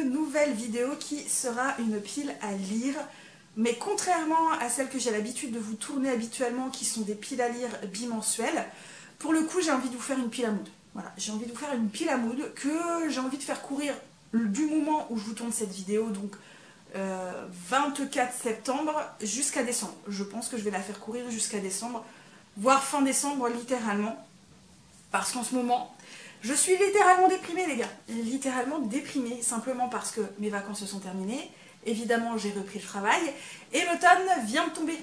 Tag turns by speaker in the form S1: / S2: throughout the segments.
S1: nouvelle vidéo qui sera une pile à lire. Mais contrairement à celles que j'ai l'habitude de vous tourner habituellement, qui sont des piles à lire bimensuelles, pour le coup j'ai envie de vous faire une pile à mood. Voilà, j'ai envie de vous faire une pile à mood que j'ai envie de faire courir du moment où je vous tourne cette vidéo, donc 24 septembre jusqu'à décembre. Je pense que je vais la faire courir jusqu'à décembre, voire fin décembre littéralement. Parce qu'en ce moment, je suis littéralement déprimée les gars. Littéralement déprimée, simplement parce que mes vacances se sont terminées. Évidemment, j'ai repris le travail et l'automne vient de tomber.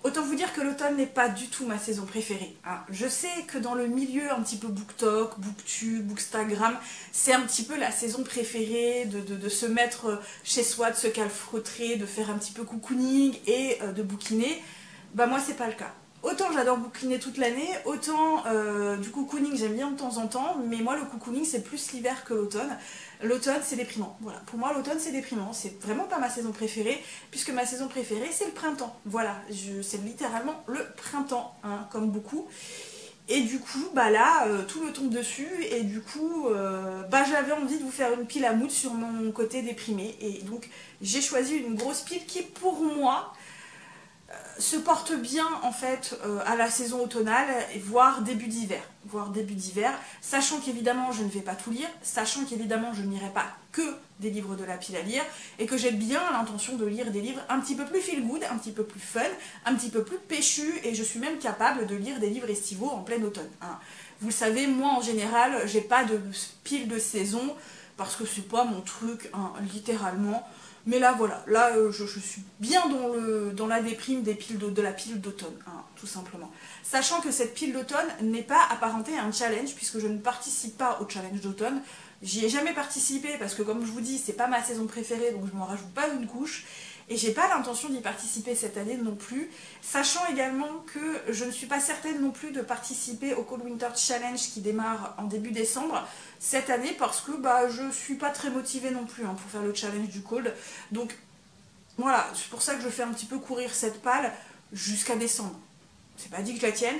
S1: Autant vous dire que l'automne n'est pas du tout ma saison préférée. Hein. Je sais que dans le milieu un petit peu BookTok, BookTube, Bookstagram, c'est un petit peu la saison préférée de se mettre chez soi, de se calfreutrer, de faire un petit peu cocooning et de bouquiner. Bah moi c'est pas le cas. Autant j'adore bouquiner toute l'année, autant du cocooning j'aime bien de temps en temps, mais moi le cocooning c'est plus l'hiver que l'automne. L'automne c'est déprimant, voilà. Pour moi l'automne c'est déprimant, c'est vraiment pas ma saison préférée, puisque ma saison préférée c'est le printemps. Voilà, c'est littéralement le printemps, hein, comme beaucoup. Et du coup, bah là, tout me tombe dessus, et du coup, bah j'avais envie de vous faire une pile à mood sur mon côté déprimé, et donc j'ai choisi une grosse pile qui pour moi se porte bien en fait à la saison automnale, voire début d'hiver, sachant qu'évidemment je ne vais pas tout lire, sachant qu'évidemment je n'irai pas que des livres de la pile à lire, et que j'ai bien l'intention de lire des livres un petit peu plus feel good, un petit peu plus fun, un petit peu plus péchu, et je suis même capable de lire des livres estivaux en plein automne. Hein. Vous le savez, moi en général, j'ai pas de pile de saison, parce que c'est pas mon truc, hein, littéralement. Mais là, voilà, là, je suis bien dans la déprime des piles de la pile d'automne, hein, tout simplement. Sachant que cette pile d'automne n'est pas apparentée à un challenge, puisque je ne participe pas au challenge d'automne. J'y ai jamais participé, parce que comme je vous dis, c'est pas ma saison préférée, donc je m'en rajoute pas une couche. Et j'ai pas l'intention d'y participer cette année non plus, sachant également que je ne suis pas certaine non plus de participer au Cold Winter Challenge qui démarre en début décembre cette année, parce que bah, je suis pas très motivée non plus hein, pour faire le challenge du Cold. Donc voilà, c'est pour ça que je fais un petit peu courir cette palle jusqu'à décembre. C'est pas dit que je la tienne,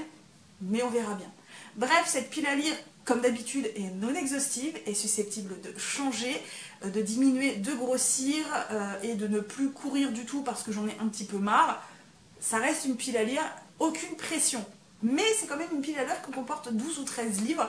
S1: mais on verra bien. Bref, cette pile à lire, comme d'habitude, est non exhaustive, est susceptible de changer, de diminuer, de grossir et de ne plus courir du tout parce que j'en ai un petit peu marre. Ça reste une pile à lire, aucune pression. Mais c'est quand même une pile à lire qui comporte 12 ou 13 livres,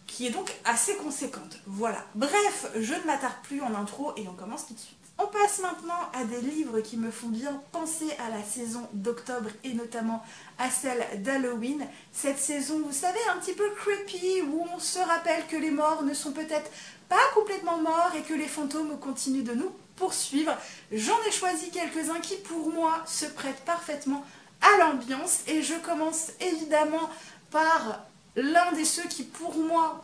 S1: qui est donc assez conséquente. Voilà. Bref, je ne m'attarde plus en intro et on commence tout de suite. On passe maintenant à des livres qui me font bien penser à la saison d'octobre et notamment à celle d'Halloween. Cette saison, vous savez, un petit peu creepy, où on se rappelle que les morts ne sont peut-être pas complètement morts et que les fantômes continuent de nous poursuivre. J'en ai choisi quelques-uns qui, pour moi, se prêtent parfaitement à l'ambiance. Et je commence évidemment par l'un des ceux qui, pour moi,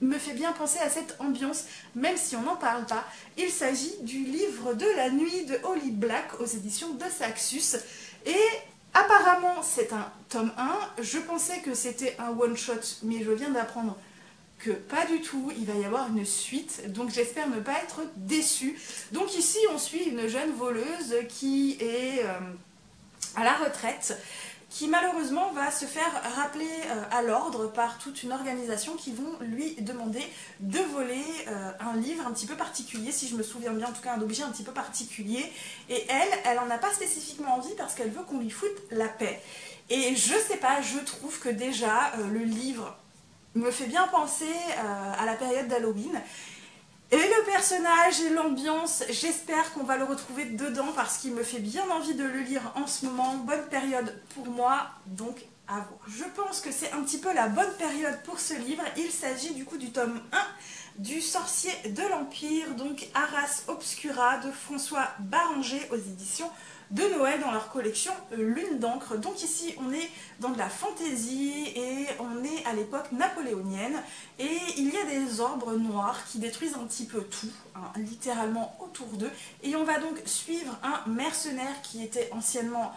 S1: me fait bien penser à cette ambiance, même si on n'en parle pas. Il s'agit du livre de la nuit de Holly Black aux éditions de Saxus. Et apparemment, c'est un tome 1. Je pensais que c'était un one-shot, mais je viens d'apprendre que pas du tout, il va y avoir une suite, donc j'espère ne pas être déçue. Donc ici, on suit une jeune voleuse qui est à la retraite, qui malheureusement va se faire rappeler à l'ordre par toute une organisation qui vont lui demander de voler un livre un petit peu particulier, si je me souviens bien, en tout cas un objet un petit peu particulier. Et elle en a pas spécifiquement envie parce qu'elle veut qu'on lui foute la paix. Et je sais pas, je trouve que déjà le livre me fait bien penser à la période d'Halloween. Et le personnage et l'ambiance, j'espère qu'on va le retrouver dedans parce qu'il me fait bien envie de le lire en ce moment. Bonne période pour moi, donc à voir. Je pense que c'est un petit peu la bonne période pour ce livre. Il s'agit du coup du tome 1 du Sorcier de l'Empire, donc Arras Obscura de François Baranger aux éditions de Noël dans leur collection Lune d'encre. Donc ici on est dans de la fantaisie et on est à l'époque napoléonienne et il y a des orbres noirs qui détruisent un petit peu tout, hein, littéralement autour d'eux, et on va donc suivre un mercenaire qui était anciennement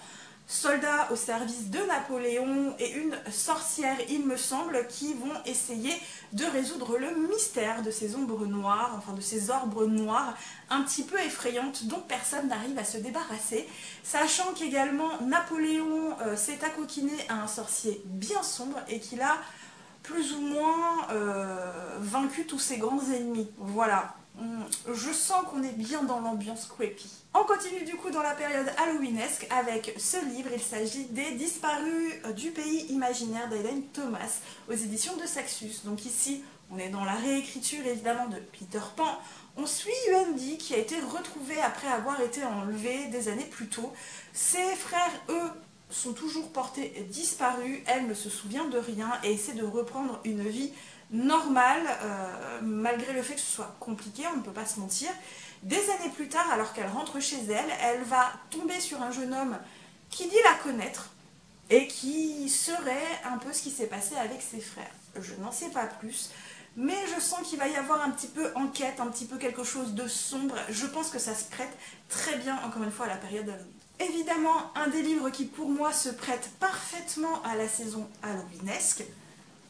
S1: soldat au service de Napoléon et une sorcière, il me semble, qui vont essayer de résoudre le mystère de ces ombres noires, enfin de ces orbres noirs un petit peu effrayantes dont personne n'arrive à se débarrasser, sachant qu'également Napoléon s'est accoquiné à un sorcier bien sombre et qu'il a plus ou moins vaincu tous ses grands ennemis. Voilà. Je sens qu'on est bien dans l'ambiance creepy. On continue du coup dans la période halloweenesque avec ce livre. Il s'agit des Disparus du pays imaginaire d'Elaine Thomas aux éditions de Saxus. Donc ici, on est dans la réécriture évidemment de Peter Pan. On suit Wendy qui a été retrouvée après avoir été enlevée des années plus tôt. Ses frères, eux, sont toujours portés disparus. Elle ne se souvient de rien et essaie de reprendre une vie normale, malgré le fait que ce soit compliqué, on ne peut pas se mentir. Des années plus tard, alors qu'elle rentre chez elle, elle va tomber sur un jeune homme qui dit la connaître et qui serait un peu ce qui s'est passé avec ses frères. Je n'en sais pas plus, mais je sens qu'il va y avoir un petit peu enquête, un petit peu quelque chose de sombre. Je pense que ça se prête très bien, encore une fois, à la période d'Halloween. Évidemment, un des livres qui pour moi se prête parfaitement à la saison halloweenesque.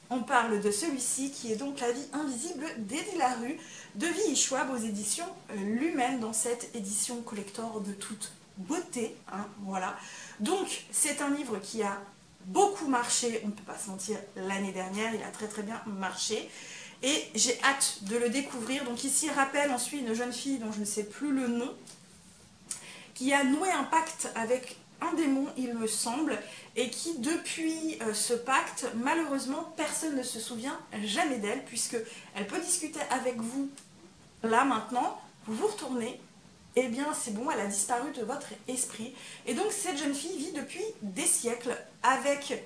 S1: On parle de celui-ci qui est donc La vie invisible d'Eddie Larue de Vie Schwab aux éditions Lumen, dans cette édition collector de toute beauté. Voilà. Donc c'est un livre qui a beaucoup marché, on ne peut pas se mentir, l'année dernière, il a très bien marché. Et j'ai hâte de le découvrir. Donc ici, rappel, on suit une jeune fille dont je ne sais plus le nom, qui a noué un pacte avec un démon, il me semble, et qui, depuis ce pacte, malheureusement, personne ne se souvient jamais d'elle, puisque elle peut discuter avec vous, là, maintenant, vous vous retournez, et bien c'est bon, elle a disparu de votre esprit. Et donc cette jeune fille vit depuis des siècles avec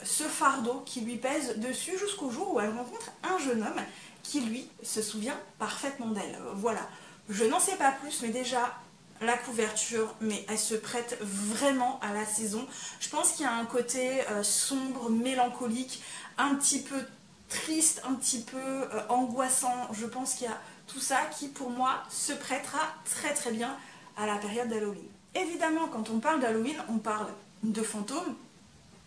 S1: ce fardeau qui lui pèse dessus jusqu'au jour où elle rencontre un jeune homme qui, lui, se souvient parfaitement d'elle. Voilà, je n'en sais pas plus, mais déjà la couverture, mais elle se prête vraiment à la saison. Je pense qu'il y a un côté sombre, mélancolique, un petit peu triste, un petit peu angoissant. Je pense qu'il y a tout ça qui, pour moi, se prêtera très bien à la période d'Halloween. Évidemment, quand on parle d'Halloween, on parle de fantômes,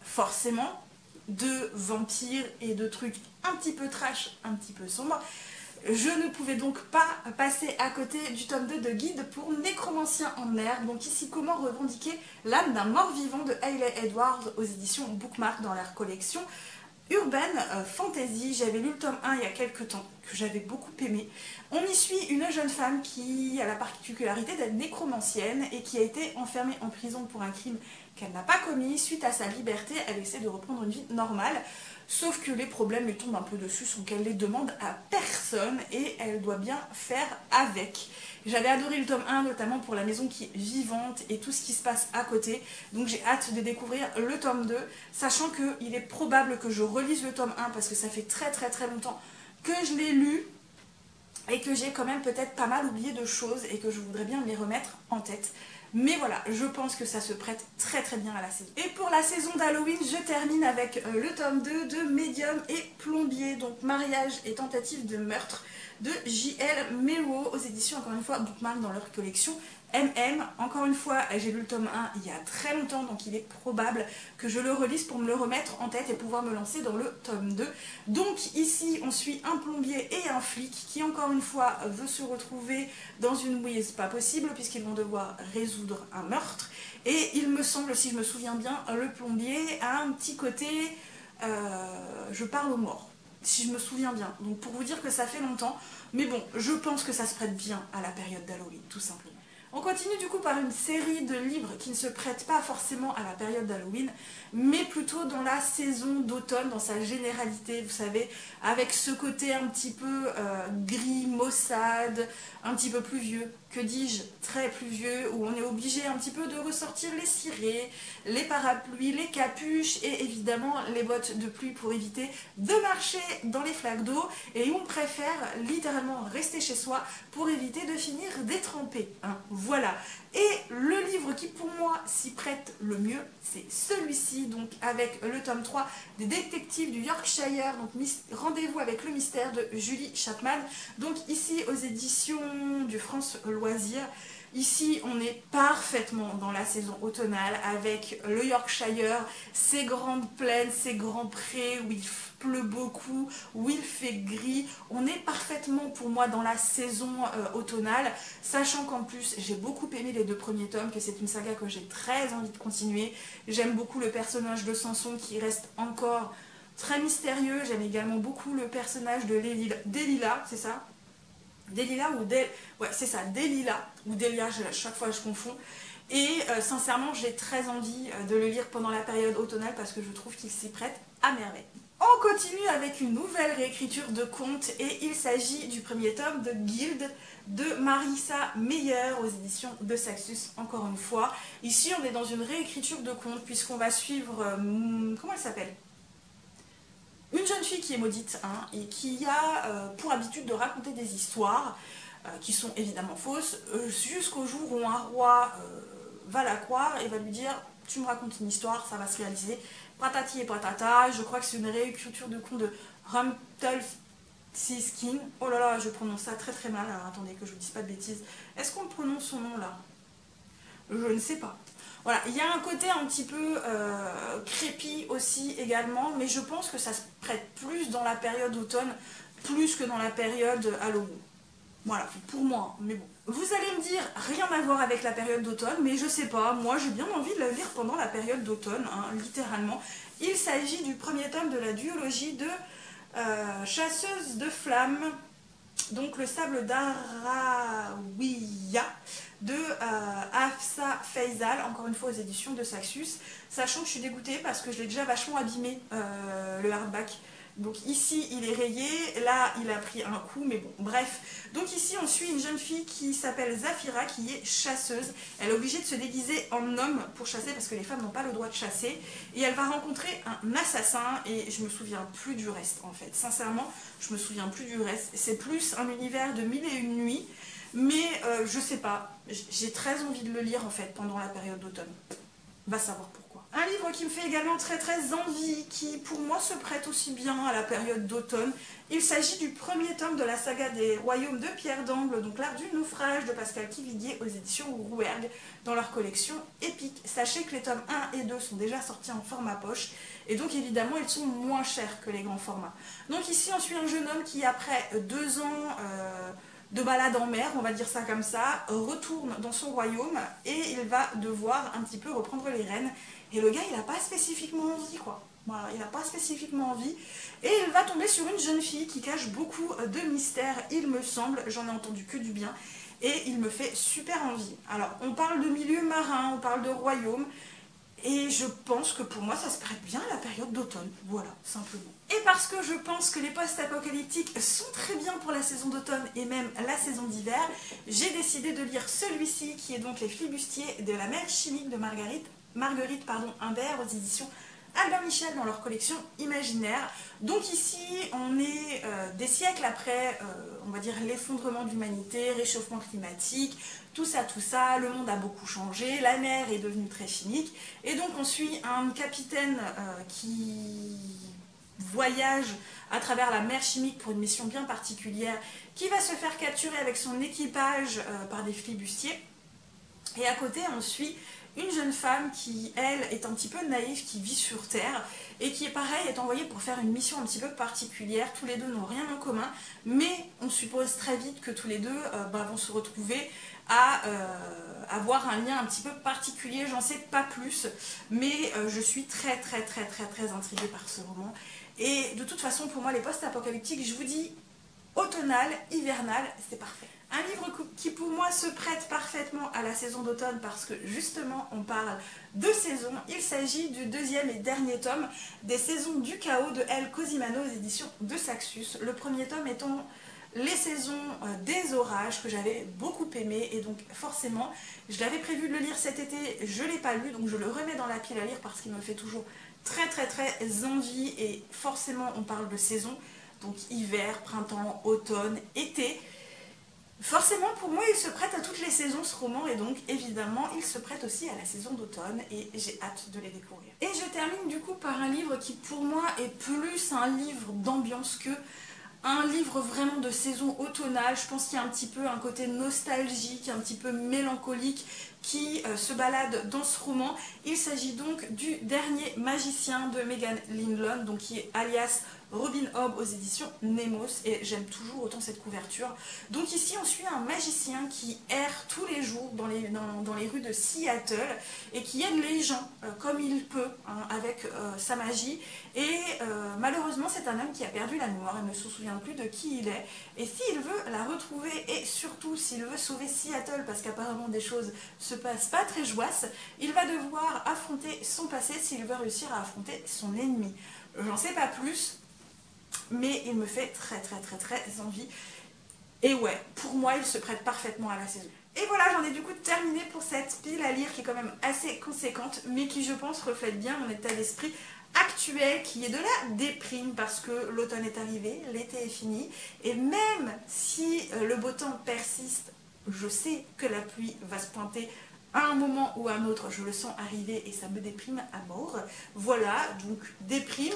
S1: forcément, de vampires et de trucs un petit peu trash, un petit peu sombres. Je ne pouvais donc pas passer à côté du tome 2 de Guide pour Nécromancien en herbe. Donc ici, comment revendiquer l'âme d'un mort-vivant de Hayley Edwards aux éditions Bookmark dans leur collection Urban Fantasy. J'avais lu le tome 1 il y a quelques temps, que j'avais beaucoup aimé. On y suit une jeune femme qui a la particularité d'être nécromancienne et qui a été enfermée en prison pour un crime qu'elle n'a pas commis. Suite à sa liberté, elle essaie de reprendre une vie normale. Sauf que les problèmes lui tombent un peu dessus sans qu'elle les demande à personne et elle doit bien faire avec. J'avais adoré le tome 1, notamment pour la maison qui est vivante et tout ce qui se passe à côté. Donc j'ai hâte de découvrir le tome 2, sachant qu'il est probable que je relise le tome 1 parce que ça fait très longtemps que je l'ai lu et que j'ai quand même peut-être pas mal oublié de choses et que je voudrais bien me les remettre en tête. Mais voilà, je pense que ça se prête très bien à la saison. Et pour la saison d'Halloween, je termine avec le tome 2 de Médium et Plombier, donc Mariage et tentative de meurtre de J.L. Mello aux éditions, encore une fois, Bookmark dans leur collection MM. Encore une fois, j'ai lu le tome 1 il y a très longtemps, donc il est probable que je le relise pour me le remettre en tête et pouvoir me lancer dans le tome 2. Donc ici, on suit un plombier et un flic qui, encore une fois, veut se retrouver dans une mouise pas possible puisqu'ils vont devoir résoudre un meurtre. Et il me semble, si je me souviens bien, le plombier a un petit côté je parle aux morts, si je me souviens bien. Donc pour vous dire que ça fait longtemps, mais bon, je pense que ça se prête bien à la période d'Halloween, tout simplement. On continue du coup par une série de livres qui ne se prêtent pas forcément à la période d'Halloween, mais plutôt dans la saison d'automne, dans sa généralité, vous savez, avec ce côté un petit peu gris, maussade, un petit peu pluvieux, que dis-je, très pluvieux, où on est obligé un petit peu de ressortir les cirés, les parapluies, les capuches et évidemment les bottes de pluie pour éviter de marcher dans les flaques d'eau, et on préfère littéralement rester chez soi pour éviter de finir détrempé. Voilà. Et le livre qui pour moi s'y prête le mieux, c'est celui-ci, donc avec le tome 3 des détectives du Yorkshire, donc Rendez-vous avec le mystère de Julie Chapman, donc ici aux éditions du France Loisirs. Ici, on est parfaitement dans la saison automnale avec le Yorkshire, ces grandes plaines, ces grands prés où il pleut beaucoup, où il fait gris. On est parfaitement pour moi dans la saison automnale, sachant qu'en plus j'ai beaucoup aimé les 2 premiers tomes, que c'est une saga que j'ai très envie de continuer. J'aime beaucoup le personnage de Samson qui reste encore très mystérieux. J'aime également beaucoup le personnage de Delilah, c'est ça ? Delilah ou ouais, c'est ça, Delilah ou Delia, chaque fois je confonds. Et sincèrement, j'ai très envie de le lire pendant la période automnale parce que je trouve qu'il s'y prête à merveille. On continue avec une nouvelle réécriture de contes et il s'agit du premier tome de Guild de Marissa Meyer aux éditions de Saxus, encore une fois. Ici, on est dans une réécriture de contes puisqu'on va suivre... comment elle s'appelle? Une jeune fille qui est maudite hein, et qui a pour habitude de raconter des histoires qui sont évidemment fausses jusqu'au jour où un roi va la croire et va lui dire « tu me racontes une histoire, ça va se réaliser ». Patati et patata, je crois que c'est une réécriture de conte de Rumpelstiltskin. Oh là là, je prononce ça très très mal, alors attendez que je vous dise pas de bêtises. Est-ce qu'on prononce son nom là? Je ne sais pas. Voilà, il y a un côté un petit peu crépi aussi également, mais je pense que ça se prête plus dans la période automne, plus que dans la période Halloween. Voilà, pour moi, mais bon. Vous allez me dire, rien à voir avec la période d'automne, mais je sais pas, moi j'ai bien envie de la lire pendant la période d'automne, hein, littéralement. Il s'agit du premier tome de la duologie de Chasseuse de flammes, donc le sable d'Arawiya de Hafsa Faisal, encore une fois aux éditions de Saxus, sachant que je suis dégoûtée parce que je l'ai déjà vachement abîmé, le hardback. Donc ici il est rayé, là il a pris un coup, mais bon, bref. Donc ici on suit une jeune fille qui s'appelle Zafira, qui est chasseuse. Elle est obligée de se déguiser en homme pour chasser parce que les femmes n'ont pas le droit de chasser. Et elle va rencontrer un assassin et je me souviens plus du reste en fait. Sincèrement, je me souviens plus du reste. C'est plus un univers de 1001 nuits, mais je sais pas. J'ai très envie de le lire en fait pendant la période d'automne. Va savoir pourquoi. Un livre qui me fait également très envie, qui pour moi se prête aussi bien à la période d'automne. Il s'agit du premier tome de la saga des royaumes de Pierre d'Amble, donc l'art du naufrage de Pascal Quiviguier aux éditions Rouergue dans leur collection épique. Sachez que les tomes 1 et 2 sont déjà sortis en format poche et donc évidemment ils sont moins chers que les grands formats. Donc ici on suit un jeune homme qui après 2 ans de balade en mer, on va dire ça comme ça, retourne dans son royaume et il va devoir un petit peu reprendre les rênes. Et le gars, il n'a pas spécifiquement envie, quoi. Voilà, il n'a pas spécifiquement envie. Et il va tomber sur une jeune fille qui cache beaucoup de mystères, il me semble. J'en ai entendu que du bien. Et il me fait super envie. Alors, on parle de milieu marin, on parle de royaume. Et je pense que pour moi, ça se prête bien à la période d'automne. Voilà, simplement. Et parce que je pense que les post-apocalyptiques sont très bien pour la saison d'automne et même la saison d'hiver, j'ai décidé de lire celui-ci, qui est donc Les Flibustiers de la mer chimique de Marguerite Imbert aux éditions Albin Michel dans leur collection Imaginaire. Donc ici, on est des siècles après, on va dire, l'effondrement de l'humanité, réchauffement climatique, tout ça, le monde a beaucoup changé, la mer est devenue très chimique, et donc on suit un capitaine qui voyage à travers la mer chimique pour une mission bien particulière, qui va se faire capturer avec son équipage par des flibustiers, et à côté on suit une jeune femme qui, elle, est un petit peu naïve, qui vit sur Terre et qui, pareil, est envoyée pour faire une mission un petit peu particulière. Tous les deux n'ont rien en commun, mais on suppose très vite que tous les deux vont se retrouver à avoir un lien un petit peu particulier. J'en sais pas plus, mais je suis très intriguée par ce roman. Et de toute façon, pour moi, les post-apocalyptiques, je vous dis, automnal, hivernal, c'est parfait. Un livre qui pour moi se prête parfaitement à la saison d'automne parce que justement on parle de saison. Il s'agit du deuxième et dernier tome des Saisons du Chaos de El Cosimano aux éditions de Saxus. Le premier tome étant les saisons des orages que j'avais beaucoup aimé et donc forcément je l'avais prévu de le lire cet été, je ne l'ai pas lu donc je le remets dans la pile à lire parce qu'il me fait toujours très envie et forcément on parle de saison, donc hiver, printemps, automne, été. Forcément, pour moi, il se prête à toutes les saisons, ce roman, et donc, évidemment, il se prête aussi à la saison d'automne, et j'ai hâte de les découvrir. Et je termine, du coup, par un livre qui, pour moi, est plus un livre d'ambiance que un livre vraiment de saison automnale. Je pense qu'il y a un petit peu un côté nostalgique, un petit peu mélancolique, qui se balade dans ce roman. Il s'agit donc du dernier magicien de Megan Linlon, donc qui est alias Robin Hobb aux éditions Nemos, et j'aime toujours autant cette couverture. Donc ici on suit un magicien qui erre tous les jours dans les rues de Seattle et qui aide les gens comme il peut hein, avec sa magie, et malheureusement c'est un homme qui a perdu la mémoire, il ne se souvient plus de qui il est, et s'il veut la retrouver et surtout s'il veut sauver Seattle parce qu'apparemment des choses se passent pas très joyeuses, il va devoir affronter son passé s'il veut réussir à affronter son ennemi. J'en sais pas plus, mais il me fait très envie. Et ouais, pour moi, il se prête parfaitement à la saison. Et voilà, j'en ai du coup terminé pour cette pile à lire qui est quand même assez conséquente, mais qui je pense reflète bien mon état d'esprit actuel, qui est de la déprime parce que l'automne est arrivé, l'été est fini, et même si le beau temps persiste, je sais que la pluie va se pointer à un moment ou à un autre, je le sens arriver et ça me déprime à mort. Voilà, donc déprime,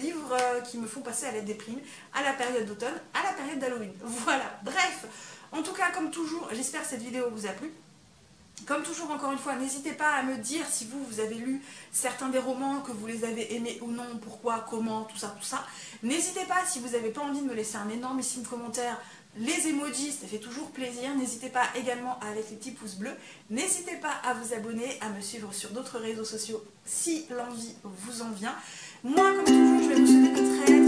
S1: livres qui me font passer à la déprime, à la période d'automne, à la période d'Halloween. Voilà, bref, en tout cas, comme toujours, j'espère que cette vidéo vous a plu. Comme toujours, encore une fois, n'hésitez pas à me dire si vous avez lu certains des romans, que vous les avez aimés ou non, pourquoi, comment, tout ça, tout ça. N'hésitez pas, si vous n'avez pas envie de me laisser un énormissime commentaire, les emojis, ça fait toujours plaisir. N'hésitez pas également avec les petits pouces bleus. N'hésitez pas à vous abonner, à me suivre sur d'autres réseaux sociaux si l'envie vous en vient. Moi, comme toujours, je vais vous souhaiter de très